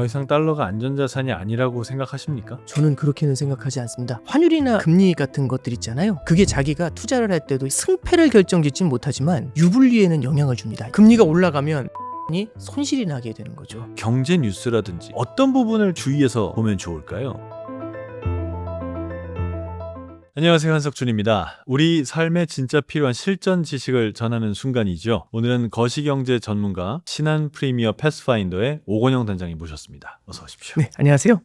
더 이상 달러가 안전자산이 아니라고 생각하십니까? 저는 그렇게는 생각하지 않습니다. 환율이나 금리 같은 것들 있잖아요. 그게 자기가 투자를 할 때도 승패를 결정짓진 못하지만 유불리에는 영향을 줍니다. 금리가 올라가면 이 손실이 나게 되는 거죠. 경제 뉴스라든지 어떤 부분을 주의해서 보면 좋을까요? 안녕하세요, 한석준입니다. 우리 삶에 진짜 필요한 실전 지식을 전하는 순간이죠. 오늘은 거시경제 전문가 신한 프리미어 패스파인더의 오건영 단장님 모셨습니다. 어서 오십시오. 네, 안녕하세요.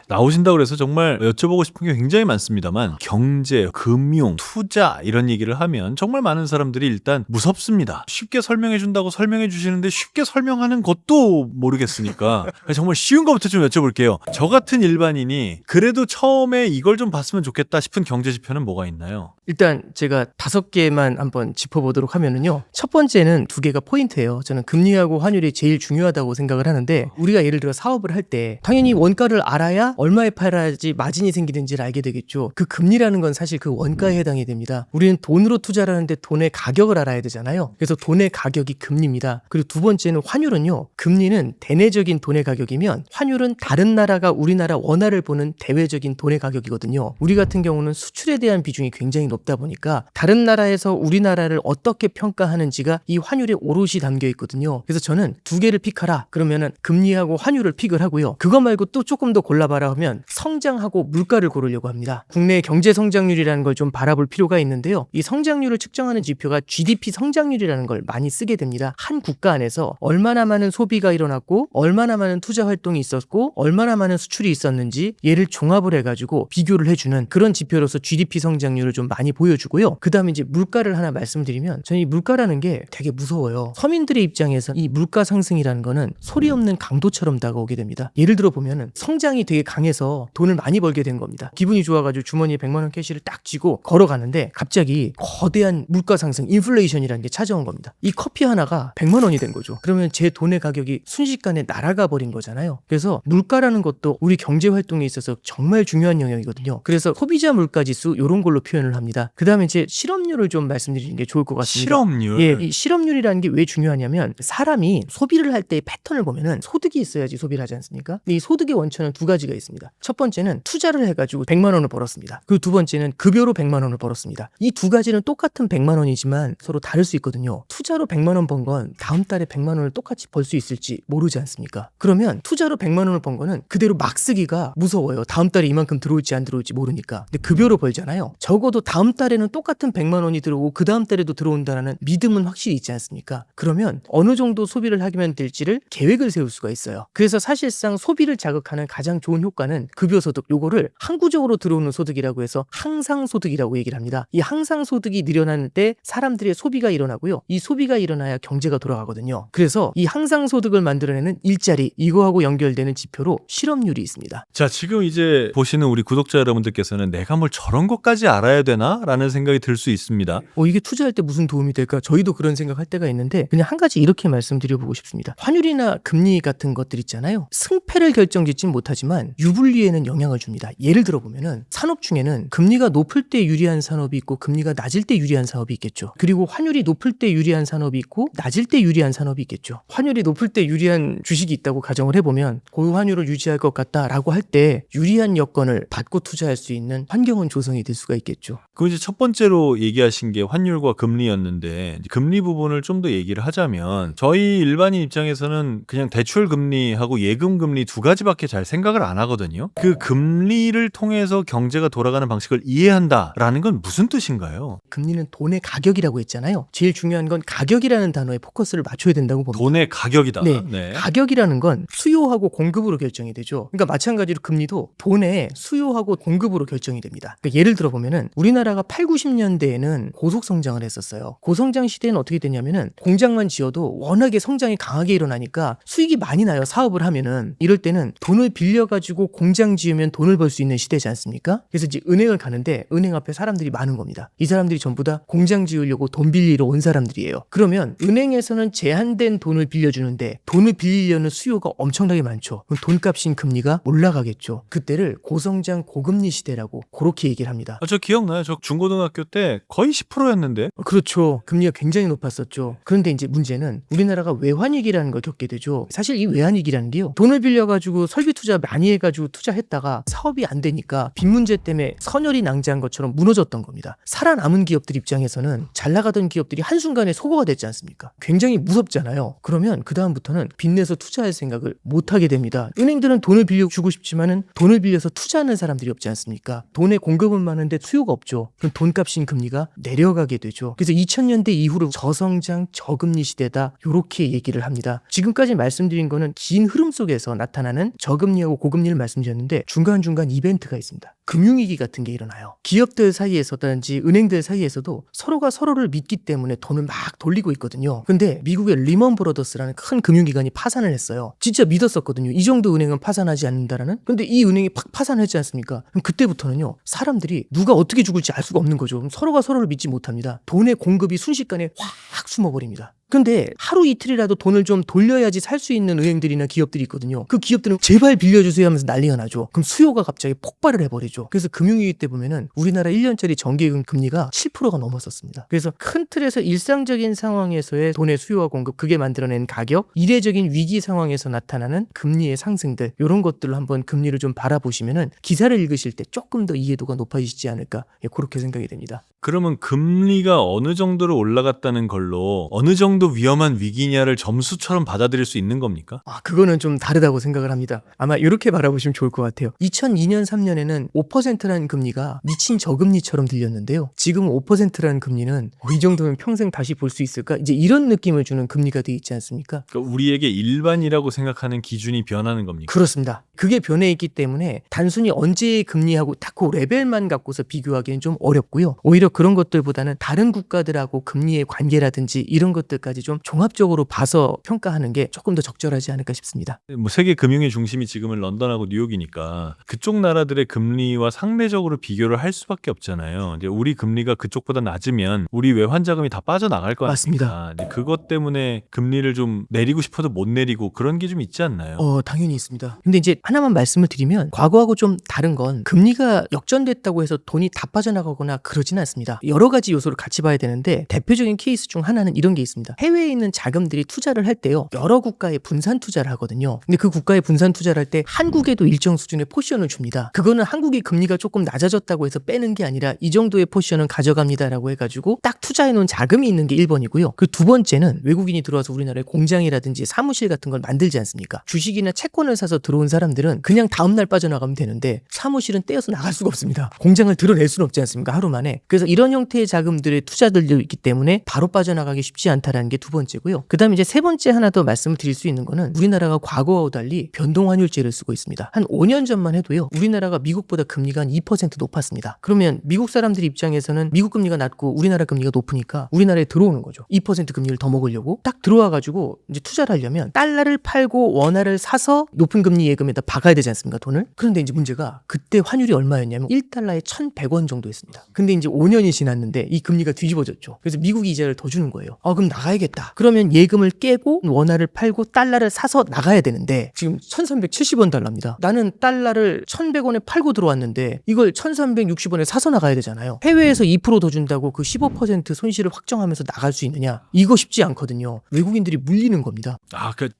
나오신다고 그래서 정말 여쭤보고 싶은 게 굉장히 많습니다만 경제, 금융, 투자 이런 얘기를 하면 정말 많은 사람들이 일단 무섭습니다. 쉽게 설명해 준다고 설명해 주시는데 쉽게 설명하는 것도 모르겠으니까 정말 쉬운 것부터 좀 여쭤볼게요. 저 같은 일반인이 그래도 처음에 이걸 좀 봤으면 좋겠다 싶은 경제 지표는 뭐가 있나요? 일단 제가 5개만 한번 짚어보도록 하면은요. 첫 번째는 2개가 포인트예요. 저는 금리하고 환율이 제일 중요하다고 생각을 하는데 우리가 예를 들어 사업을 할 때 당연히 원가를 알아야 얼마에 팔아야지 마진이 생기는지를 알게 되겠죠. 그 금리라는 건 사실 그 원가에 해당이 됩니다. 우리는 돈으로 투자를 하는데 돈의 가격을 알아야 되잖아요. 그래서 돈의 가격이 금리입니다. 그리고 두 번째는 환율은요. 금리는 대내적인 돈의 가격이면 환율은 다른 나라가 우리나라 원화를 보는 대외적인 돈의 가격이거든요. 우리 같은 경우는 수출에 대한 비중이 굉장히 높다 보니까 다른 나라에서 우리나라를 어떻게 평가하는지가 이 환율에 오롯이 담겨 있거든요. 그래서 저는 2개를 픽하라. 그러면은 금리하고 환율을 픽을 하고요. 그거 말고 또 조금 더 골라봐라 하면 성장하고 물가를 고르려고 합니다. 국내 경제 성장률이라는 걸 좀 바라볼 필요가 있는데요. 이 성장률을 측정하는 지표가 GDP 성장률이라는 걸 많이 쓰게 됩니다. 한 국가 안에서 얼마나 많은 소비가 일어났고 얼마나 많은 투자 활동이 있었고 얼마나 많은 수출이 있었는지 얘를 종합을 해가지고 비교를 해주는 그런 지표로서 GDP 성장률을 좀 많이 보여주고요. 그 다음에 이제 물가를 하나 말씀드리면 저는 이 물가라는 게 되게 무서워요. 서민들의 입장에서 이 물가 상승이라는 거는 소리 없는 강도처럼 다가오게 됩니다. 예를 들어 보면은 성장이 되게 강해서 돈을 많이 벌게 된 겁니다. 기분이 좋아가지고 주머니에 100만 원 캐시를 딱 쥐고 걸어가는데 갑자기 거대한 물가 상승, 인플레이션이라는 게 찾아온 겁니다. 이 커피 하나가 100만 원이 된 거죠. 그러면 제 돈의 가격이 순식간에 날아가 버린 거잖아요. 그래서 물가라는 것도 우리 경제 활동에 있어서 정말 중요한 영역이거든요. 그래서 소비자 물가 지수 이런 걸로 표현을 합니다. 그 다음에 이제 실업률을 좀 말씀드리는 게 좋을 것 같습니다. 실업률? 예, 이 실업률이라는 게 왜 중요하냐면 사람이 소비를 할 때의 패턴을 보면은 소득이 있어야지 소비를 하지 않습니까? 근데 이 소득의 원천은 2가지가 있습니다. 첫 번째는 투자를 해가지고 100만 원을 벌었습니다. 그리고 두 번째는 급여로 100만 원을 벌었습니다. 이 2가지는 똑같은 100만 원이지만 서로 다를 수 있거든요. 투자로 100만 원 번 건 다음 달에 100만 원을 똑같이 벌 수 있을지 모르지 않습니까? 그러면 투자로 100만 원을 번 거는 그대로 막 쓰기가 무서워요. 다음 달에 이만큼 들어올지 안 들어올지 모르니까. 근데 급여로 벌잖아요. 적어도 다음 달에는 똑같은 100만 원이 들어오고 그 다음 달에도 들어온다는 믿음은 확실히 있지 않습니까? 그러면 어느 정도 소비를 하면 될지를 계획을 세울 수가 있어요. 그래서 사실상 소비를 자극하는 가장 좋은 효과는 급여소득, 요거를 항구적으로 들어오는 소득이라고 해서 항상소득이라고 얘기를 합니다. 이 항상소득이 늘어날 때 사람들의 소비가 일어나고요. 이 소비가 일어나야 경제가 돌아가거든요. 그래서 이 항상소득을 만들어내는 일자리, 이거하고 연결되는 지표로 실업률이 있습니다. 자, 지금 이제 보시는 우리 구독자 여러분들께서는 내가 뭘 저런 것까지 알아야 되나? 라는 생각이 들 수 있습니다. 이게 투자할 때 무슨 도움이 될까? 저희도 그런 생각할 때가 있는데 그냥 한 가지 이렇게 말씀드려보고 싶습니다. 환율이나 금리 같은 것들 있잖아요. 승패를 결정짓진 못하지만 유불리에는 영향을 줍니다. 예를 들어 보면은 산업 중에는 금리가 높을 때 유리한 산업이 있고 금리가 낮을 때 유리한 사업이 있겠죠. 그리고 환율이 높을 때 유리한 산업이 있고 낮을 때 유리한 산업이 있겠죠. 환율이 높을 때 유리한 주식이 있다고 가정을 해보면 고환율을 유지할 것 같다라고 할 때 유리한 여건을 받고 투자할 수 있는 환경은 조성이 될 수가 있겠죠. 그 이제 첫 번째로 얘기하신 게 환율과 금리였는데 금리 부분을 좀 더 얘기를 하자면 저희 일반인 입장에서는 그냥 대출 금리하고 예금 금리 2가지밖에 잘 생각을 안 하거든요. 그 금리를 통해서 경제가 돌아가는 방식을 이해한다라는 건 무슨 뜻인가요? 금리는 돈의 가격이라고 했잖아요. 제일 중요한 건 가격이라는 단어에 포커스를 맞춰야 된다고 봅니다. 돈의 가격이다. 네. 가격이라는 건 수요하고 공급으로 결정이 되죠. 그러니까 마찬가지로 금리도 돈의 수요하고 공급으로 결정이 됩니다. 그러니까 예를 들어 보면은 우리나라가 8, 90년대에는 고속 성장을 했었어요. 고성장 시대는 어떻게 됐냐면은 공장만 지어도 워낙에 성장이 강하게 일어나니까 수익이 많이 나요. 사업을 하면은. 이럴 때는 돈을 빌려가지고 공장 지으면 돈을 벌 수 있는 시대지 않습니까? 그래서 이제 은행을 가는데 은행 앞에 사람들이 많은 겁니다. 이 사람들이 전부 다 공장 지으려고 돈 빌리러 온 사람들이에요. 그러면 은행에서는 제한된 돈을 빌려주는데 돈을 빌리려는 수요가 엄청나게 많죠. 그럼 돈값인 금리가 올라가겠죠. 그때를 고성장 고금리 시대라고 그렇게 얘기를 합니다. 저 기억나요. 저 저 중고등학교 때 거의 10%였는데. 그렇죠. 금리가 굉장히 높았었죠. 그런데 이제 문제는 우리나라가 외환위기라는 걸 겪게 되죠. 사실 이 외환위기라는 게요. 돈을 빌려가지고 설비 투자 많이 해가지고 투자했다가 사업이 안 되니까 빚 문제 때문에 선열이 낭자한 것처럼 무너졌던 겁니다. 살아남은 기업들 입장에서는 잘 나가던 기업들이 한순간에 소거가 됐지 않습니까? 굉장히 무섭잖아요. 그러면 그다음부터는 빚내서 투자할 생각을 못하게 됩니다. 은행들은 돈을 빌려주고 싶지만은 돈을 빌려서 투자하는 사람들이 없지 않습니까? 돈의 공급은 많은데 수요가 없죠. 그럼 돈값인 금리가 내려가게 되죠. 그래서 2000년대 이후로 저성장 저금리 시대다 이렇게 얘기를 합니다. 지금까지 말씀드린 거는 긴 흐름 속에서 나타나는 저금리하고 고금리를 말씀드렸는데 중간중간 이벤트가 있습니다. 금융위기 같은 게 일어나요. 기업들 사이에서든지 은행들 사이에서도 서로가 서로를 믿기 때문에 돈을 막 돌리고 있거든요. 근데 미국의 리먼 브러더스라는 큰 금융기관이 파산을 했어요. 진짜 믿었었거든요. 이 정도 은행은 파산하지 않는다라는. 근데 이 은행이 팍 파산했지 않습니까? 그럼 그때부터는요. 사람들이 누가 어떻게 죽을지 알 수가 없는 거죠. 그럼 서로가 서로를 믿지 못합니다. 돈의 공급이 순식간에 확 숨어버립니다. 근데 하루 이틀이라도 돈을 좀 돌려야지 살 수 있는 은행들이나 기업들이 있거든요. 그 기업들은 제발 빌려주세요 하면서 난리가 나죠. 그럼 수요가 갑자기 폭발을 해버리죠. 그래서 금융위기 때 보면은 우리나라 1년짜리 정기예금 금리가 7%가 넘었었습니다. 그래서 큰 틀에서 일상적인 상황에서의 돈의 수요와 공급, 그게 만들어낸 가격, 이례적인 위기 상황에서 나타나는 금리의 상승들, 이런 것들로 한번 금리를 좀 바라보시면은 기사를 읽으실 때 조금 더 이해도가 높아지지 않을까, 그렇게 생각이 됩니다. 그러면 금리가 어느 정도로 올라갔다는 걸로 어느 정도 위험한 위기냐를 점수처럼 받아들일 수 있는 겁니까? 그거는 좀 다르다고 생각을 합니다. 아마 이렇게 바라보시면 좋을 것 같아요. 2002년, 3년에는 5%라는 금리가 미친 저금리처럼 들렸는데요. 지금 5%라는 금리는 이 정도면 평생 다시 볼 수 있을까? 이제 이런 느낌을 주는 금리가 돼 있지 않습니까? 그러니까 우리에게 일반이라고 생각하는 기준이 변하는 겁니까? 그렇습니다. 그게 변해 있기 때문에 단순히 언제의 금리하고 딱 그 레벨만 갖고서 비교하기는 좀 어렵고요. 오히려 그런 것들보다는 다른 국가들하고 금리의 관계라든지 이런 것들까지 좀 종합적으로 봐서 평가하는 게 조금 더 적절하지 않을까 싶습니다. 뭐 세계 금융의 중심이 지금은 런던하고 뉴욕이니까 그쪽 나라들의 금리와 상대적으로 비교를 할 수밖에 없잖아요. 이제 우리 금리가 그쪽보다 낮으면 우리 외환 자금이 다 빠져나갈 거 맞습니다. 아닙니까? 그것 때문에 금리를 좀 내리고 싶어도 못 내리고 그런 게 좀 있지 않나요? 당연히 있습니다. 근데 이제 하나만 말씀을 드리면 과거하고 좀 다른 건 금리가 역전됐다고 해서 돈이 다 빠져나가거나 그러지는 않습니다. 여러 가지 요소를 같이 봐야 되는데 대표적인 케이스 중 하나는 이런 게 있습니다. 해외에 있는 자금들이 투자를 할 때요. 여러 국가에 분산 투자를 하거든요. 근데 그 국가에 분산 투자를 할 때 한국에도 일정 수준의 포션을 줍니다. 그거는 한국이 금리가 조금 낮아졌다고 해서 빼는 게 아니라 이 정도의 포션은 가져갑니다라고 해가지고 딱 투자해 놓은 자금이 있는 게 1번이고요. 그 두 번째는 외국인이 들어와서 우리나라에 공장이라든지 사무실 같은 걸 만들지 않습니까? 주식이나 채권을 사서 들어온 사람들은 그냥 다음날 빠져나가면 되는데 사무실은 떼어서 나갈 수가 없습니다. 공장을 드러낼 수는 없지 않습니까? 하루 만에. 그래서 이런 형태의 자금들의 투자들도 있기 때문에 바로 빠져나가기 쉽지 않다라는 게 두 번째고요. 그 다음에 이제 세 번째 하나 더 말씀을 드릴 수 있는 거는 우리나라가 과거와 달리 변동환율제를 쓰고 있습니다. 한 5년 전만 해도요. 우리나라가 미국보다 금리가 한 2% 높았습니다. 그러면 미국 사람들 입장에서는 미국 금리가 낮고 우리나라 금리가 높으니까 우리나라에 들어오는 거죠. 2% 금리를 더 먹으려고 딱 들어와가지고 이제 투자를 하려면 달러를 팔고 원화를 사서 높은 금리 예금에다 박아야 되지 않습니까? 돈을. 그런데 이제 문제가 그때 환율이 얼마였냐면 1달러에 1,100원 정도였습니다. 근데 이제 5년이 지났는데 이 금리가 뒤집어졌죠. 그래서 미국이 이자를 더 주는 거예요. 그럼 나가야겠다. 그러면 예금을 깨고 원화를 팔고 달러를 사서 나가야 되는데 지금 1,370원 달러입니다. 나는 달러를 1,100원에 팔고 들어왔는데 이걸 1,360원에 사서 나가야 되잖아요. 해외에서 2% 더 준다고 그 15% 손실을 확정하면서 나갈 수 있느냐? 이거 쉽지 않거든요. 외국인들이 물리는 겁니다.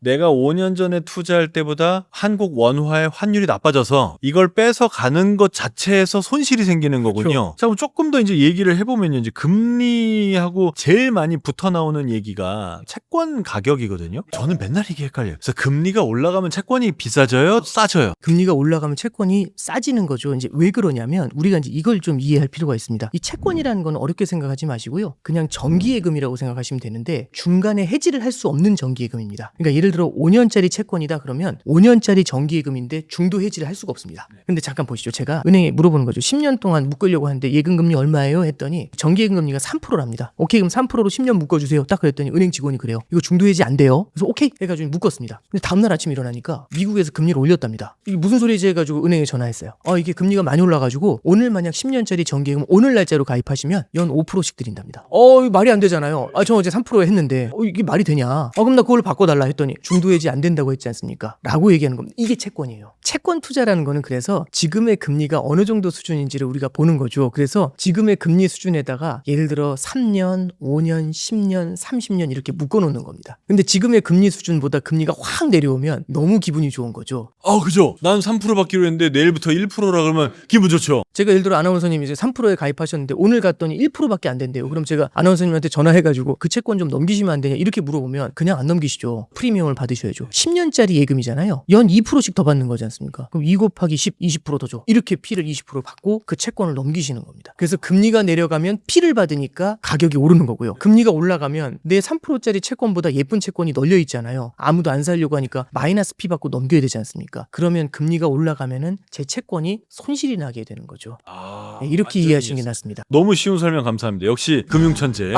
내가 5년 전에 투자할 때보다 한국 원화의 환율이 나빠져서 이걸 뺏어 가는 것 자체에서 손실이 생기는 거군요. 그렇죠. 자, 그럼 조금 더 이제 얘기를 해보면요. 이제 금리하고 제일 많이 붙어 나오는 얘기가 채권 가격이거든요. 저는 맨날 이게 헷갈려요. 그래서 금리가 올라가면 채권이 비싸져요? 싸져요? 금리가 올라가면 채권이 싸지는 거죠. 이제 왜 그러냐면 우리가 이제 이걸 좀 이해할 필요가 있습니다. 이 채권이라는 건 어렵게 생각하지 마시고요. 그냥 정기예금이라고 생각하시면 되는데 중간에 해지를 할 수 없는 정기예금입니다. 그러니까 예를 들어 5년짜리 채권이다 그러면 5년짜리 정기예금인데 중도 해지를 할 수가 없습니다. 근데 잠깐 보시죠. 제가 은행에 물어보는 거죠. 10년 동안 묶으려고 하는데 예금금리 얼마예요? 했더니 정기예금금리가 3%랍니다. 오케이, 그럼 3%로 10년 묶어주세요. 딱 그랬더니 은행 직원이 그래요. 이거 중도 해지 안 돼요. 그래서 오케이 해가지고 묶었습니다. 근데 다음날 아침 일어나니까 미국에서 금리를 올렸답니다. 이게 무슨 소리지 해가지고 은행에 전화했어요. 이게 금리가 많이 올라가지고 오늘 만약 10년짜리 정기예금 오늘 날짜로 가입하시면 연 5%씩 드린답니다. 이거 말이 안 되잖아요. 저 어제 3% 했는데 이게 말이 되냐? 그럼 나 그걸 바꿔달라 했더니 중도 해지 안 된다고 했지 않습니까? 라고 얘기하는 겁니다. 이게 채권 채권이에요. 채권 투자라는 거는 그래서 지금의 금리가 어느 정도 수준인지를 우리가 보는 거죠. 그래서 지금의 금리 수준에다가 예를 들어 3년, 5년, 10년, 30년 이렇게 묶어놓는 겁니다. 근데 지금의 금리 수준보다 금리가 확 내려오면 너무 기분이 좋은 거죠. 그죠. 난 3% 받기로 했는데 내일부터 1%라 그러면 기분 좋죠. 제가 예를 들어 아나운서님이 이제 3%에 가입하셨는데 오늘 갔더니 1%밖에 안 된대요. 그럼 제가 아나운서님한테 전화해가지고 그 채권 좀 넘기시면 안 되냐 이렇게 물어보면 그냥 안 넘기시죠. 프리미엄을 받으셔야죠. 10년짜리 예금이잖아요. 연 2%씩 더 받는 거지 않습니까? 그럼 2 곱하기 10, 20% 더 줘. 이렇게 피를 20% 받고 그 채권을 넘기시는 겁니다. 그래서 금리가 내려가면 피를 받으니까 가격이 오르는 거고요. 금리가 올라가면 내 3%짜리 채권보다 예쁜 채권이 널려 있잖아요. 아무도 안 살려고 하니까 마이너스 피 받고 넘겨야 되지 않습니까? 그러면 금리가 올라가면은 제 채권이 손실이 나게 되는 거죠. 네, 이렇게 이해하시는 게 낫습니다. 너무 쉬운 설명 감사합니다. 역시 금융천재.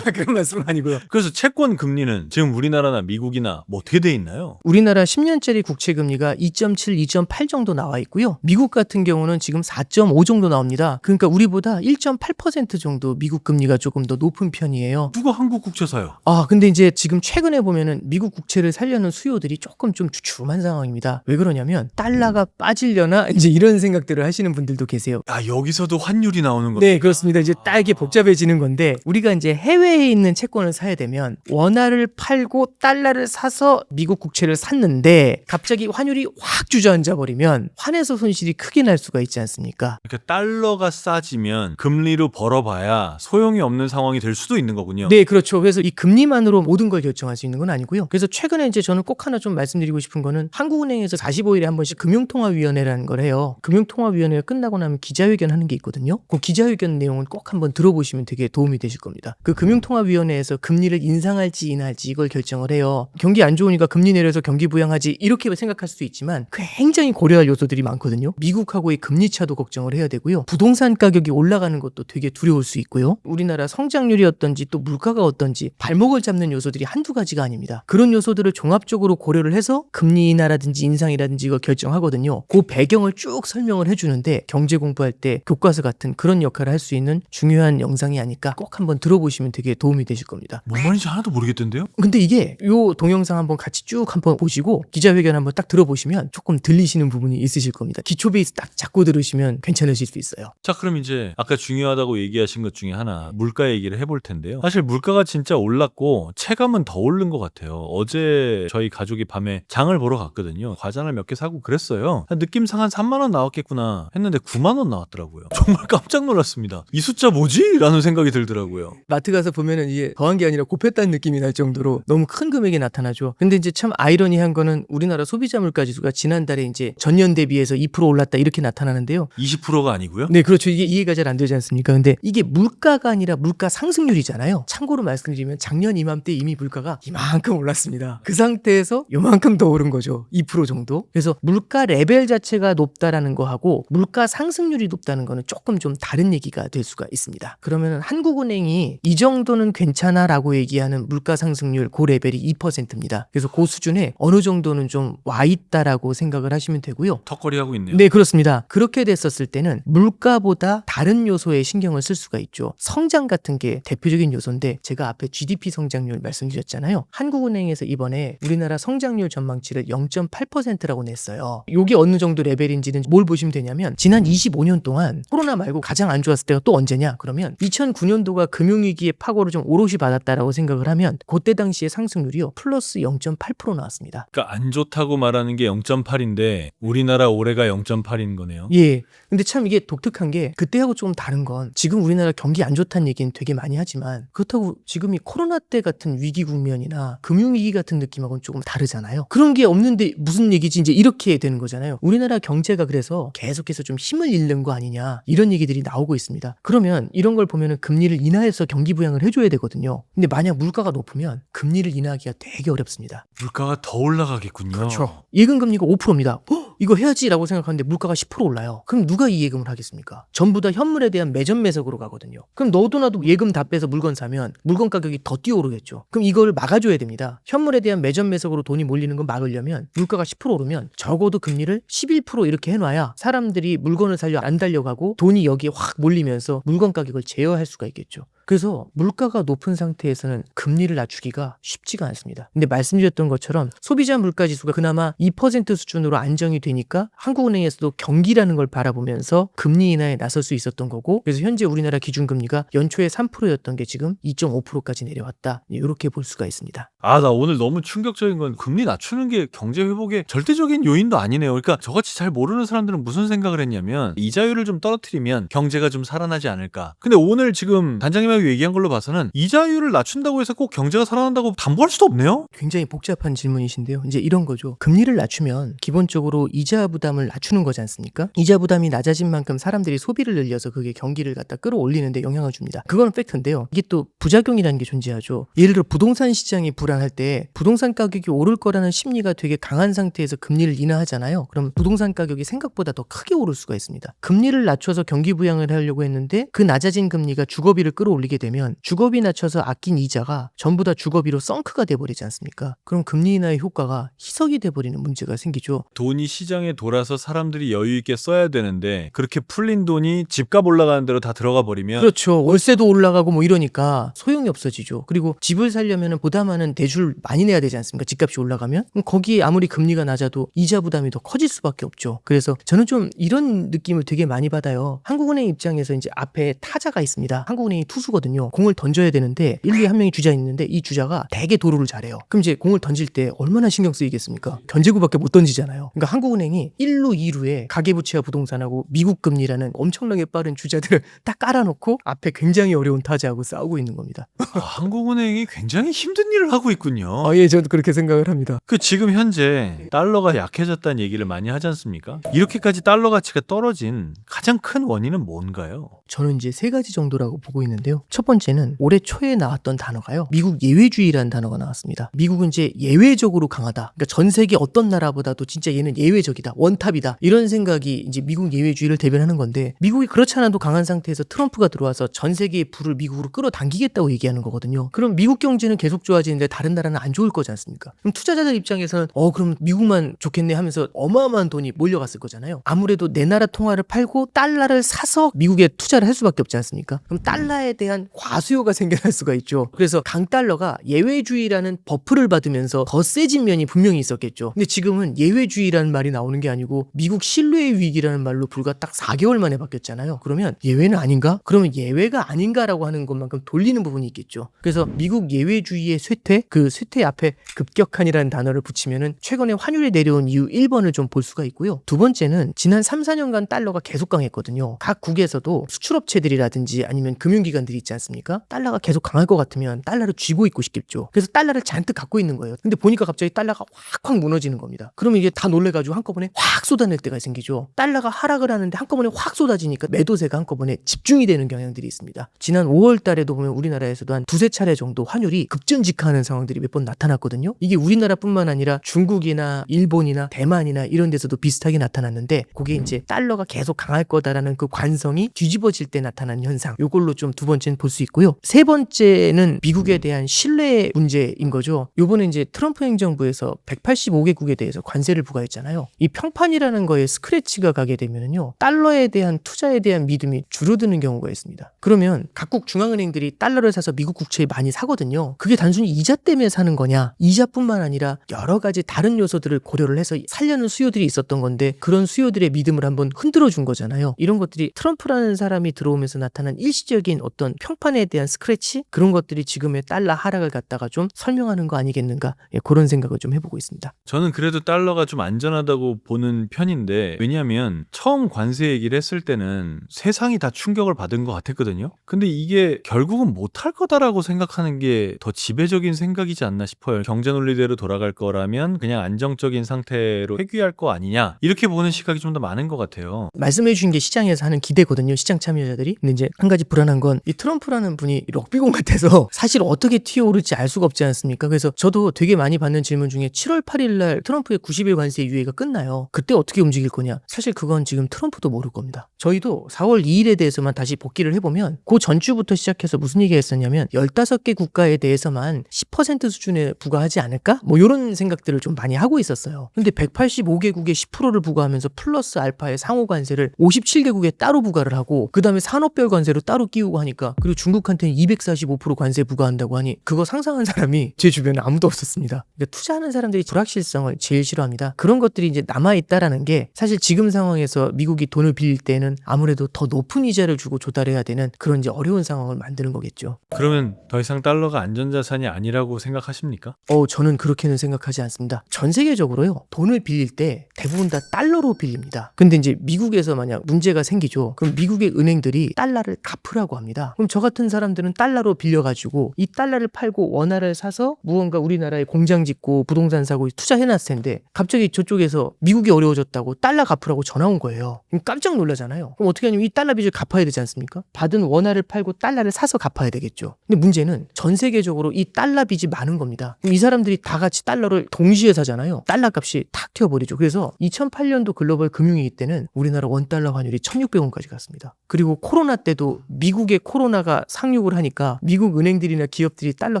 그런 말씀은 아니고요. 그래서 채권 금리는 지금 우리나라나 미국이나 뭐 어떻게 돼 있나요? 우리나라 10년짜리 국채 금리가 2.7, 2.8 정도 나와 있고요. 미국 같은 경우는 지금 4.5 정도 나옵니다. 그러니까 우리보다 1.8% 정도 미국 금리가 조금 더 높은 편이에요. 누가 한국 국채 사요? 근데 이제 지금 최근에 보면은 미국 국채를 살려는 수요들이 조금 좀 주춤한 상황입니다. 왜 그러냐면 달러가 빠지려나 이제 이런 생각들을 하시는 분들도 계세요. 여기서도 환율이 나오는 거. 네, 그렇습니다. 이제 딸게 복잡해지는 건데 우리가 이제 해외에 있는 채권을 사야 되면 원화를 팔고 달러를 사서 미국 국채를 샀는데 갑자기 환율이 확 주저앉아 버리면 환에서 손실이 크게 날 수가 있지 않습니까? 그러니까 달러가 싸지면 금리로 벌어봐야 소용이 없는 상황이 될 수도 있는 거군요. 네, 그렇죠. 그래서 이 금리만으로 모든 걸 결정할 수 있는 건 아니고요. 그래서 최근에 이제 저는 꼭 하나 좀 말씀드리고 싶은 거는 한국은행에서 45일에 한 번씩 금융통화위원회라는 걸 해요. 금융통화위원회가 끝나고 나면 기자회견 하는 게 있거든요. 그 기자회견 내용은 꼭 한번 들어보시면 되게 도움이 되실 겁니다. 그 금융통화위원회에서 금리를 인상할지 인하할지 이걸 결정을 해요. 경기 안 좋으니까 금리 내려서 경기 부양하지 이렇게 생각할 수도 있지만 굉장히 고려할 요소들이 많거든요. 미국하고의 금리 차도 걱정을 해야 되고요. 부동산 가격이 올라가는 것도 되게 두려울 수 있고요. 우리나라 성장률이 어떤지 또 물가가 어떤지 발목을 잡는 요소들이 한두 가지가 아닙니다. 그런 요소들을 종합적으로 고려를 해서 금리 인하라든지 인상이라든지 이걸 결정하거든요. 그 배경을 쭉 설명을 해주는데 경제 공부할 때 교과서 같은 그런 역할을 할 수 있는 중요한 영상이 아닐까 꼭 한번 들어보시면 되게 도움이 되실 겁니다. 뭔 말인지 하나도 모르겠던데요? 근데 이게 요 동영상 한번 같이 쭉 한번 보시고 기자회견 한번 딱 들어보시면 조금 들리시는 부분이 있으실 겁니다. 기초 베이스 딱 잡고 들으시면 괜찮으실 수 있어요. 자, 그럼 이제 아까 중요하다고 얘기하신 것 중에 하나 물가 얘기를 해볼 텐데요. 사실 물가가 진짜 올랐고 체감은 더 오른 것 같아요. 어제 저희 가족이 밤에 장을 보러 갔거든요. 과자를 몇 개 사고 그랬어요. 느낌상 한 3만 원 나왔겠구나 했는데 9만 원 나왔더라고요. 정말 깜짝 놀랐습니다. 이 숫자 뭐지? 라는 생각이 들더라고요. 마트 가서 보면은 이게 더한 게 아니라 곱했다는 느낌이 날 정도로 너무 큰 금액이 나타나죠. 근데 이제 참 아이러니한 거는 우리나라 소비자 물가 지수가 지난달에 이제 전년 대비해서 2% 올랐다 이렇게 나타나는데요. 20%가 아니고요? 네, 그렇죠. 이게 이해가 잘 안 되지 않습니까? 근데 이게 물가가 아니라 물가 상승률이잖아요. 참고로 말씀드리면 작년 이맘때 이미 물가가 이만큼 올랐습니다. 그 상태에서 요만큼 더 오른 거죠. 2% 정도. 그래서 물가 레벨 자체가 높다라는 거하고 물가 상승률이 높다는 거는 조금 좀 다른 얘기가 될 수가 있습니다. 그러면 한국은행이 이 정도는 괜찮아라고 얘기하는 물가 상승률 그 레벨이 2%입니다. 그래서 그 수준에 어느 정도는 좀 와 있다라고 생각을 하시면 되고요. 턱걸이 하고 있네요. 네, 그렇습니다. 그렇게 됐었을 때는 물가보다 다른 요소에 신경을 쓸 수가 있죠. 성장 같은 게 대표적인 요소인데 제가 앞에 GDP 성장률 말씀드렸잖아요. 한국은행에서 이번에 우리나라 성장률 전망치를 0.8%라고 냈어요. 이게 어느 정도 레벨인지는 뭘 보시면 되냐면 지난 25년 동안 코로나 말고 가장 안 좋았을 때가 또 언제냐? 그러면 2009년도가 금융위기의 파고를 좀 오롯이 받았다라고 생각을 하면 그때 당시의 상승률이요. 플러스 0.8% 나왔습니다. 그러니까 안 좋다고 말하는 게 0.8인데 우리나라 올해가 0.8인 거네요. 예. 근데 참 이게 독특한 게 그때하고 조금 다른 건 지금 우리나라 경기 안 좋다는 얘기는 되게 많이 하지만 그렇다고 지금이 코로나 때 같은 위기 국면이나 금융위기 같은 느낌하고는 조금 다르잖아요. 그런 게 없는데 무슨 얘기지 이제 이렇게 되는 거잖아요. 우리나라 경제가 그래서 계속해서 좀 힘을 잃는 거 아니냐 이런 얘기들이 나오고 있습니다. 그러면 이런 걸 보면은 금리를 인하해서 경기 부양을 해줘야 되거든요. 근데 만약 물가가 높으면 금리를 인하하기가 되게 어렵습니다. 물가가 더 올라가겠군요. 그렇죠. 예금 금리가 5%입니다. 이거 해야지라고 생각하는데 물가가 10% 올라요. 그럼 누가 이 예금을 하겠습니까? 전부 다 현물에 대한 매점 매석으로 가거든요. 그럼 너도 나도 예금 다 빼서 물건 사면 물건 가격이 더 뛰어오르겠죠. 그럼 이걸 막아줘야 됩니다. 현물에 대한 매점 매석으로 돈이 몰리는 거 막으려면 물가가 10% 오르면 적어도 금리를 11% 이렇게 해놔야 사람들이 물건을 살려 안 달려가고 돈이 여기에 확 몰리면서 물건 가격을 제어할 수가 있겠죠. 그래서 물가가 높은 상태에서는 금리를 낮추기가 쉽지가 않습니다. 근데 말씀드렸던 것처럼 소비자 물가지수가 그나마 2% 수준으로 안정이 되니까 한국은행에서도 경기라는 걸 바라보면서 금리 인하에 나설 수 있었던 거고, 그래서 현재 우리나라 기준금리가 연초에 3%였던 게 지금 2.5%까지 내려왔다. 이렇게 볼 수가 있습니다. 나 오늘 너무 충격적인 건 금리 낮추는 게 경제 회복의 절대적인 요인도 아니네요. 그러니까 저같이 잘 모르는 사람들은 무슨 생각을 했냐면 이자율을 좀 떨어뜨리면 경제가 좀 살아나지 않을까. 근데 오늘 지금 단장님하고 얘기한 걸로 봐서는 이자율을 낮춘다고 해서 꼭 경제가 살아난다고 담보할 수도 없네요. 굉장히 복잡한 질문이신데요. 이제 이런 거죠. 금리를 낮추면 기본적으로 이자 부담을 낮추는 거지 않습니까? 이자 부담이 낮아진 만큼 사람들이 소비를 늘려서 그게 경기를 갖다 끌어올리는데 영향을 줍니다. 그건 팩트인데요. 이게 또 부작용이라는 게 존재하죠. 예를 들어 부동산 시장이 불안할 때 부동산 가격이 오를 거라는 심리가 되게 강한 상태에서 금리를 인하하잖아요. 그럼 부동산 가격이 생각보다 더 크게 오를 수가 있습니다. 금리를 낮춰서 경기 부양을 하려고 했는데 그 낮아진 금리가 주거비를 끌어올리게 되면 주거비 낮춰서 아낀 이자가 전부 다 주거비로 썬크가 돼버리지 않습니까? 그럼 금리 인하의 효과가 희석이 돼버리는 문제가 생기죠. 돈이 시장에 돌아서 사람들이 여유 있게 써야 되는데 그렇게 풀린 돈이 집값 올라가는 대로 다 들어가 버리면 그렇죠. 월세도 올라가고 뭐 이러니까 소용이 없어지죠. 그리고 집을 살려면 보다 많은 대출 많이 내야 되지 않습니까? 집값이 올라가면. 그럼 거기에 아무리 금리가 낮아도 이자 부담이 더 커질 수밖에 없죠. 그래서 저는 좀 이런 느낌을 되게 많이 받아요. 한국은행 입장에서 이제 앞에 타자가 있습니다. 한국은행이 투수거든요. 공을 던져야 되는데 1루에 한 명이 주자 있는데 이 주자가 되게 도루를 잘해요. 그럼 이제 공을 던질 때 얼마나 신경 쓰이겠습니까? 견제구밖에 못 던지잖아요. 그러니까 한국은행이 1루, 2루에 가계부채와 부동산하고 미국 금리라는 엄청나게 빠른 주자들을 딱 깔아놓고 앞에 굉장히 어려운 타자하고 싸우고 있는 겁니다. 한국은행이 굉장히 힘든 일을 하고 있군요. 예, 저도 그렇게 생각을 합니다. 지금 현재 달러가 약해졌다는 얘기를 많이 하지 않습니까? 이렇게까지 달러 가치가 떨어진 가장 큰 원인은 뭔가요? 저는 이제 세 가지 정도라고 보고 있는데요. 첫 번째는 올해 초에 나왔던 단어가요. 미국 예외주의라는 단어가 나왔습니다. 미국은 이제 예외적으로 강하다. 그러니까 전 세계 어떤 나라보다도 진짜 얘는 예외적이다. 원탑이다. 이런 생각이 이제 미국 예외주의를 대변하는 건데, 미국이 그렇지 않아도 강한 상태에서 트럼프가 들어와서 전 세계의 불을 미국으로 끌어당기겠다고 얘기하는 거거든요. 그럼 미국 경제는 계속 좋아지는데 다른 나라는 안 좋을 거지 않습니까? 그럼 투자자들 입장에서는 그럼 미국만 좋겠네 하면서 어마어마한 돈이 몰려갔을 거잖아요. 아무래도 내 나라 통화를 팔고 달러를 사서 미국에 투자를 할 수밖에 없지 않습니까? 그럼 달러에 대한 과수요가 생겨날 수가 있죠. 그래서 강달러가 예외주의라는 버프를 받으면서 더 세진 면이 분명히 있었겠죠. 근데 지금은 예외주의라는 말이 나오는 게 아니고 미국 신뢰의 위기라는 말로 불과 딱 4개월 만에 바뀌었잖아요. 그러면 예외는 아닌가? 그러면 예외가 아닌가라고 하는 것만큼 돌리는 부분이 있겠죠. 그래서 미국 예외주의의 쇠퇴, 그 쇠퇴 앞에 급격한이라는 단어를 붙이면은 최근에 환율이 내려온 이유 1번을 좀 볼 수가 있고요. 두 번째는 지난 3, 4년간 달러가 계속 강했거든요. 각 국에서도 수출업체들이라든지 아니면 금융기관들이 있지 않습니까? 달러가 계속 강할 것 같으면 달러를 쥐고 있고 싶겠죠. 그래서 달러를 잔뜩 갖고 있는 거예요. 근데 보니까 갑자기 달러가 확 무너지는 겁니다. 그러면 이게 다 놀래가지고 한꺼번에 확 쏟아낼 때가 생기죠. 달러가 하락을 하는데 한꺼번에 확 쏟아지니까 매도세가 한꺼번에 집중이 되는 경향들이 있습니다. 지난 5월 달에도 보면 우리나라에서도 한 두세 차례 정도 환율이 급전직하하는 상황들이 몇 번 나타났거든요. 이게 우리나라뿐만 아니라 중국이나 일본이나 대만이나 이런 데서도 비슷하게 나타났는데, 그게 이제 달러가 계속 강할 거다라는 그 관성이 뒤집어질 때 나타난 현상, 요걸로 좀 두 번째는 볼 수 있고요. 세 번째는 미국에 대한 신뢰 문제인 거죠. 요번에 이제 트럼프 행정부에서 185개국에 대해서 관세를 부과했잖아요. 이 평판이라는 거에 스크래치가 가게 되면은요, 달러에 대한 투자에 대한 믿음이 줄어드는 경우가 있습니다. 그러면 각국 중앙은행들이 달러를 사서 미국 국채에 많이 사거든요. 그게 단순히 이자 때문에 사는 거냐? 이자뿐만 아니라 여러 가지 다른 요소들을 고려를 해서 살려는 수요들이 있었던 건데, 그런 수요들의 믿음을 한번 흔들어 준 거잖아요. 이런 것들이 트럼프라는 사람이 들어오면서 나타난 일시적인 어떤 평판에 대한 스크래치, 그런 것들이 지금의 달러 하락을 갖다가 좀 설명하는 거 아니겠는가, 그런 생각을 좀 해보고 있습니다. 저는 그래도 달러가 좀 안전하다고 보는 편인데, 왜냐하면 처음 관세 얘기를 했을 때는 세상이 다 충격을 받은 것 같았거든요. 근데 이게 결국은 못할 거다라고 생각하는 게 더 지배적인 생각이지 않나 싶어요. 경제 논리대로 돌아갈 거라면 그냥 안정적인 상태로 회귀할 거 아니냐, 이렇게 보는 시각이 좀 더 많은 것 같아요. 말씀해 주신 게 시장에서 하는 기대거든요. 시장 참여자들이. 근데 이제 한 가지 불안한 건 이 트럼프라는 분이 럭비공 같아서 사실 어떻게 튀어오를지 알 수가 없지 않습니까? 그래서 저도 되게 많이 받는 질문 중에 7월 8일 날 트럼프의 90일 관세 유예가 끝나요. 그때 어떻게 움직일 거냐? 사실 그건 지금 트럼프도 모를 겁니다. 저희도 4월 2일에 대해서만 다시 복기를 해보면 그 전주부터 시작해서 무슨 얘기가 있었냐면 15개 국가에 대해서만 10% 수준에 부과하지 않을까? 뭐 이런 생각들을 좀 많이 하고 있었어요. 근데 185개국에 10%를 부과하면서 플러스 알파의 상호 관세를 57개국에 따로 부과를 하고, 그 그다음에 산업별 관세로 따로 끼우고 하니까, 그리고 중국한테는 245% 관세 부과한다고 하니 그거 상상한 사람이 제 주변에 아무도 없었습니다. 그러니까 투자하는 사람들이 불확실성을 제일 싫어합니다. 그런 것들이 이제 남아있다라는 게 사실 지금 상황에서 미국이 돈을 빌릴 때는 아무래도 더 높은 이자를 주고 조달해야 되는 그런 이제 어려운 상황을 만드는 거겠죠. 그러면 더 이상 달러가 안전자산이 아니라고 생각하십니까? 저는 그렇게는 생각하지 않습니다. 전 세계적으로요, 돈을 빌릴 때 대부분 다 달러로 빌립니다. 근데 이제 미국에서 만약 문제가 생기죠. 그럼 미국의 은행들이 달러를 갚으라고 합니다. 그럼 저 같은 사람들은 달러로 빌려가지고 이 달러를 팔고 원화를 사서 무언가 우리나라에 공장 짓고 부동산 사고 투자해놨을 텐데 갑자기 저쪽에서 미국이 어려워졌다고 달러 갚으라고 전화 온 거예요. 그럼 깜짝 놀라잖아요. 그럼 어떻게 하냐면 이 달러 빚을 갚아야 되지 않습니까? 받은 원화를 팔고 달러를 사서 갚아야 되겠죠. 근데 문제는 전 세계적으로 이 달러 빚이 많은 겁니다. 그럼 이 사람들이 다 같이 달러를 동시에 사잖아요. 달러 값이 탁 튀어버리죠. 그래서 2008년도 글로벌 금융위기 때는 우리나라 원달러 환율이 1,600원까지 갔습니다. 그리고 코로나 때도 미국의 코로나가 상륙을 하니까 미국 은행들이나 기업들이 달러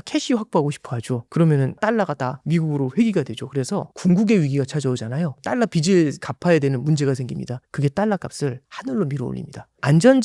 캐시 확보하고 싶어 하죠. 그러면은 달러가 다 미국으로 회귀가 되죠. 그래서 궁극의 위기가 찾아오잖아요. 달러 빚을 갚아야 되는 문제가 생깁니다. 그게 달러 값을 하늘로 밀어 올립니다.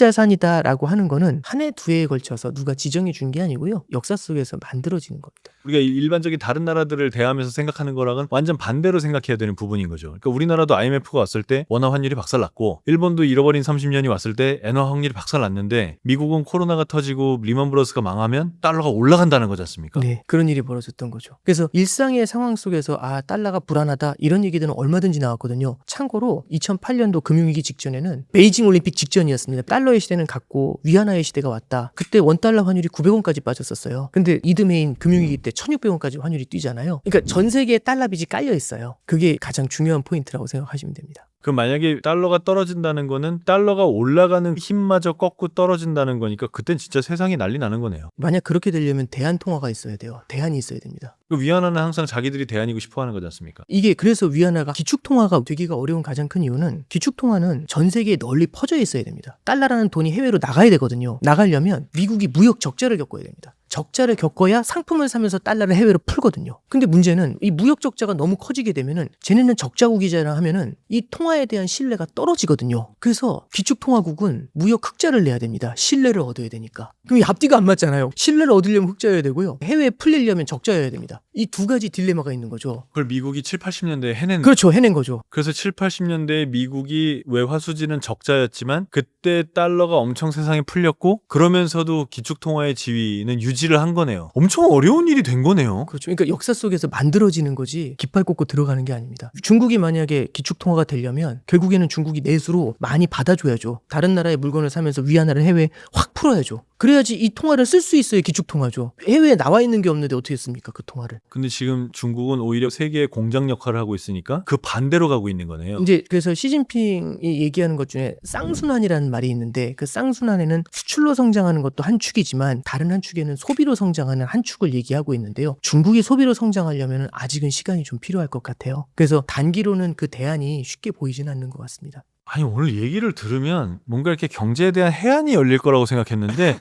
안전자산이다라고 하는 거는 한 해, 두 해에 걸쳐서 누가 지정해 준 게 아니고요. 역사 속에서 만들어지는 겁니다. 우리가 일반적인 다른 나라들을 대하면서 생각하는 거랑은 완전 반대로 생각해야 되는 부분인 거죠. 그러니까 우리나라도 IMF가 왔을 때 원화 환율이 박살났고, 일본도 잃어버린 30년이 왔을 때 엔화 환율이 박살났는데, 미국은 코로나가 터지고 리먼 브러스가 망하면 달러가 올라간다는 거지 않습니까? 네, 그런 일이 벌어졌던 거죠. 그래서 일상의 상황 속에서 달러가 불안하다 이런 얘기들은 얼마든지 나왔거든요. 참고로 2008년도 금융위기 직전에는 베이징 올림픽 직전이었습니다. 달러의 시대는 갔고 위안화의 시대가 왔다. 그때 원달러 환율이 900원까지 빠졌었어요. 근데 이듬해인 금융위기 때 1,600원까지 환율이 뛰잖아요. 그러니까 전 세계에 달러 빚이 깔려 있어요. 그게 가장 중요한 포인트라고 생각하시면 됩니다. 그럼 만약에 달러가 떨어진다는 거는 달러가 올라가는 힘마저 꺾고 떨어진다는 거니까 그땐 진짜 세상이 난리 나는 거네요. 만약 그렇게 되려면 대한 통화가 있어야 돼요. 대한이 있어야 됩니다. 그 위안화는 항상 자기들이 대안이고 싶어 하는 거지 않습니까? 이게 그래서 위안화가 기축통화가 되기가 어려운 가장 큰 이유는 기축통화는 전 세계에 널리 퍼져 있어야 됩니다. 달러라는 돈이 해외로 나가야 되거든요. 나가려면 미국이 무역 적자를 겪어야 됩니다. 적자를 겪어야 상품을 사면서 달러를 해외로 풀거든요. 근데 문제는 이 무역 적자가 너무 커지게 되면은 쟤네는 적자국이잖아 하면은 이 통화에 대한 신뢰가 떨어지거든요. 그래서 기축통화국은 무역 흑자를 내야 됩니다. 신뢰를 얻어야 되니까. 그럼 이 앞뒤가 안 맞잖아요. 신뢰를 얻으려면 흑자여야 되고요. 해외에 풀리려면 적자여야 됩니다. 이 두 가지 딜레마가 있는 거죠. 그걸 미국이 7, 80년대에 해낸 그렇죠. 해낸 거죠. 그래서 7, 80년대에 미국이 외화 수지는 적자였지만 그때 달러가 엄청 세상에 풀렸고, 그러면서도 기축통화의 지위는 유지를 한 거네요. 엄청 어려운 일이 된 거네요. 그렇죠. 그러니까 역사 속에서 만들어지는 거지 깃발 꽂고 들어가는 게 아닙니다. 중국이 만약에 기축통화가 되려면 결국에는 중국이 내수로 많이 받아줘야죠. 다른 나라의 물건을 사면서 위안화를 해외에 확 풀어야죠. 그래야지 이 통화를 쓸 수 있어야 기축통화죠. 해외에 나와 있는 게 없는데 어떻게 씁니까, 그 통화를. 근데 지금 중국은 오히려 세계의 공장 역할을 하고 있으니까 그 반대로 가고 있는 거네요. 이제 그래서 시진핑이 얘기하는 것 중에 쌍순환이라는 말이 있는데, 그 쌍순환에는 수출로 성장하는 것도 한 축이지만 다른 한 축에는 소비로 성장하는 한 축을 얘기하고 있는데요. 중국이 소비로 성장하려면 아직은 시간이 좀 필요할 것 같아요. 그래서 단기로는 그 대안이 쉽게 보이진 않는 것 같습니다. 아니, 오늘 얘기를 들으면 뭔가 이렇게 경제에 대한 해안이 열릴 거라고 생각했는데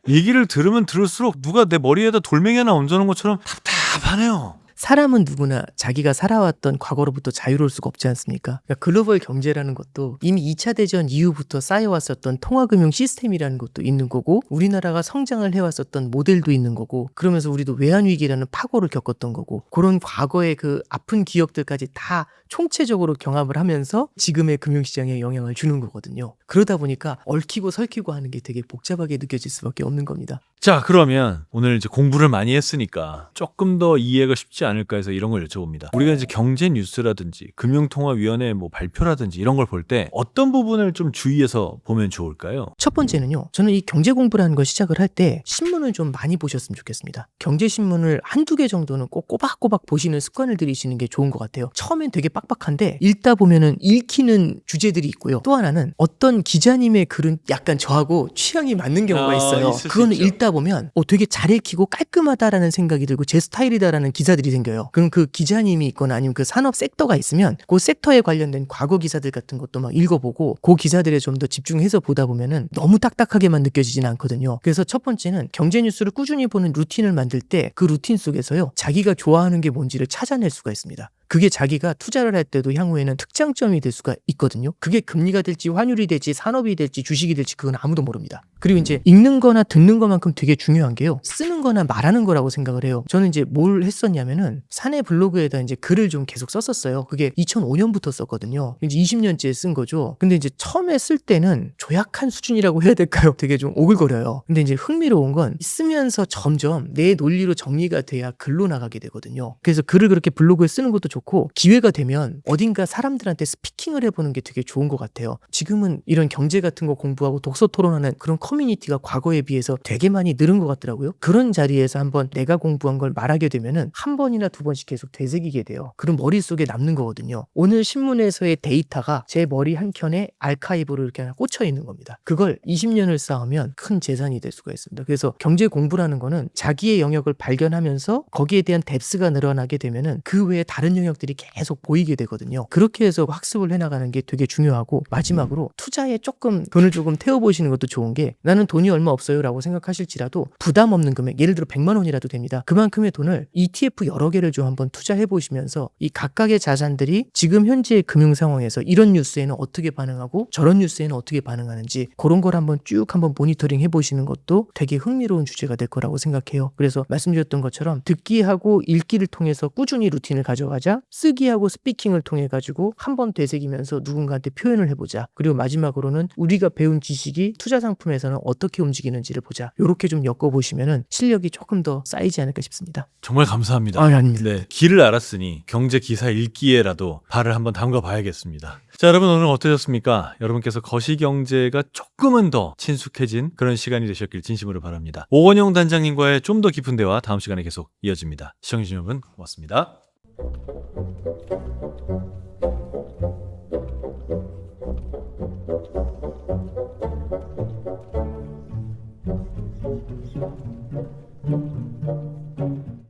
얘기를 들으면 들을수록 누가 내 머리에다 돌멩이 하나 얹어놓은 것처럼 답답하네요. 사람은 누구나 자기가 살아왔던 과거로부터 자유로울 수가 없지 않습니까? 그러니까 글로벌 경제라는 것도 이미 2차 대전 이후부터 쌓여왔었던 통화금융 시스템이라는 것도 있는 거고, 우리나라가 성장을 해왔었던 모델도 있는 거고, 그러면서 우리도 외환위기라는 파고를 겪었던 거고, 그런 과거의 그 아픈 기억들까지 다 총체적으로 경합을 하면서 지금의 금융시장에 영향을 주는 거거든요. 그러다 보니까 얽히고 설키고 하는 게 되게 복잡하게 느껴질 수밖에 없는 겁니다. 자, 그러면 오늘 이제 공부를 많이 했으니까 조금 더 이해가 쉽지 않을까 해서 이런 걸 여쭤봅니다. 우리가 이제 경제 뉴스라든지 금융통화위원회 뭐 발표라든지 이런 걸 볼 때 어떤 부분을 좀 주의해서 보면 좋을까요? 첫 번째는요, 저는 이 경제 공부라는 걸 시작을 할 때 신문을 좀 많이 보셨으면 좋겠습니다. 경제신문을 한두 개 정도는 꼭 꼬박꼬박 보시는 습관을 들이시는 게 좋은 것 같아요. 처음엔 되게 빡빡한데 읽다 보면은 읽히는 주제들이 있고요. 또 하나는 어떤 기자님의 글은 약간 저하고 취향이 맞는 경우가 있어요. 있을 수 그거는 있죠. 읽다 보면 되게 잘 읽히고 깔끔하다라는 생각이 들고 제 스타일이다라는 기사들이 생겨요. 그럼 그 기자님이 있거나 아니면 그 산업 섹터가 있으면 그 섹터에 관련된 과거 기사들 같은 것도 막 읽어보고 그 기사들에 좀 더 집중해서 보다 보면은 너무 딱딱하게만 느껴지진 않거든요. 그래서 첫 번째는 경제 뉴스를 꾸준히 보는 루틴을 만들 때 그 루틴 속에서요, 자기가 좋아하는 게 뭔지를 찾아낼 수가 있습니다. 그게 자기가 투자를 할 때도 향후에는 특장점이 될 수가 있거든요. 그게 금리가 될지 환율이 될지 산업이 될지 주식이 될지 그건 아무도 모릅니다. 그리고 이제 읽는 거나 듣는 것만큼 되게 중요한 게요. 쓰는 거나 말하는 거라고 생각을 해요. 저는 이제 뭘 했었냐면은 사내 블로그에다 이제 글을 좀 계속 썼었어요. 그게 2005년부터 썼거든요. 이제 20년째 쓴 거죠. 근데 이제 처음에 쓸 때는 조약한 수준이라고 해야 될까요? 되게 좀 오글거려요. 근데 이제 흥미로운 건 쓰면서 점점 내 논리로 정리가 돼야 글로 나가게 되거든요. 그래서 글을 그렇게 블로그에 쓰는 것도 좋고 기회가 되면 어딘가 사람들한테 스피킹을 해보는 게 되게 좋은 것 같아요. 지금은 이런 경제 같은 거 공부하고 독서 토론하는 그런 커뮤니티가 과거에 비해서 되게 많이 늘은 것 같더라고요. 그런 자리에서 한번 내가 공부한 걸 말하게 되면은 한 번이나 두 번씩 계속 되새기게 돼요. 그럼 머릿속에 남는 거거든요. 오늘 신문에서의 데이터가 제 머리 한켠에 알카이브로 이렇게 하나 꽂혀 있는 겁니다. 그걸 20년을 쌓으면 큰 재산이 될 수가 있습니다. 그래서 경제 공부라는 거는 자기의 영역을 발견하면서 거기에 대한 뎁스가 늘어나게 되면은 그 외에 다른 영역들이 계속 보이게 되거든요. 그렇게 해서 학습을 해나가는 게 되게 중요하고, 마지막으로 투자에 조금 돈을 조금 태워보시는 것도 좋은 게, 나는 돈이 얼마 없어요 라고 생각하실지라도 부담 없는 금액, 예를 들어 100만 원이라도 됩니다. 그만큼의 돈을 ETF 여러 개를 좀 한번 투자해 보시면서 이 각각의 자산들이 지금 현재의 금융 상황에서 이런 뉴스에는 어떻게 반응하고 저런 뉴스에는 어떻게 반응하는지 그런 걸 한번 쭉 한번 모니터링 해보시는 것도 되게 흥미로운 주제가 될 거라고 생각해요. 그래서 말씀드렸던 것처럼 듣기하고 읽기를 통해서 꾸준히 루틴을 가져가자, 쓰기하고 스피킹을 통해 가지고 한번 되새기면서 누군가한테 표현을 해보자, 그리고 마지막으로는 우리가 배운 지식이 투자 상품에서는 어떻게 움직이는지를 보자, 이렇게 좀 엮어보시면은 실력이 조금 더 쌓이지 않을까 싶습니다. 정말 감사합니다. 아닙니다. 네, 길을 알았으니 경제 기사 읽기에라도 발을 한번 담가 봐야겠습니다. 자, 여러분 오늘 어떠셨습니까? 여러분께서 거시경제가 조금은 더 친숙해진 그런 시간이 되셨길 진심으로 바랍니다. 오건영 단장님과의 좀 더 깊은 대화 다음 시간에 계속 이어집니다. 시청해주신 여러분 고맙습니다.